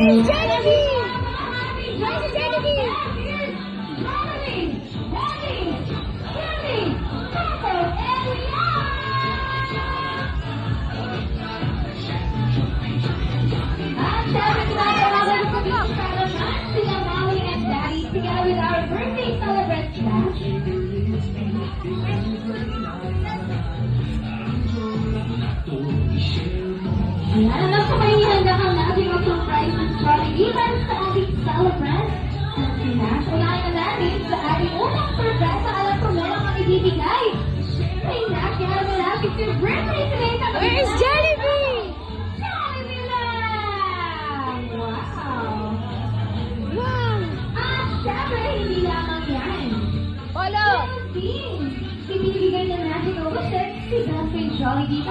Where's Genevieve? Where's Genevieve? At syempre pinapalaban ko dito sa naman sila Mommy and Daddy together with our birthday celebrants class. Ayan, alam ko may hihandakan natin ang surprise ng Jollibean sa ating celebrant. At unahin na natin sa ating unang surprise. Alam ko meron kang ibibigay. May nakilala mo natin si birthday today sa Where's Genevieve? Jollibee lang! Wow! Wow! At syempre, hindi lamang yan. Polo! Meron din, ibibigay na natin ang wish si Dante Jollibee.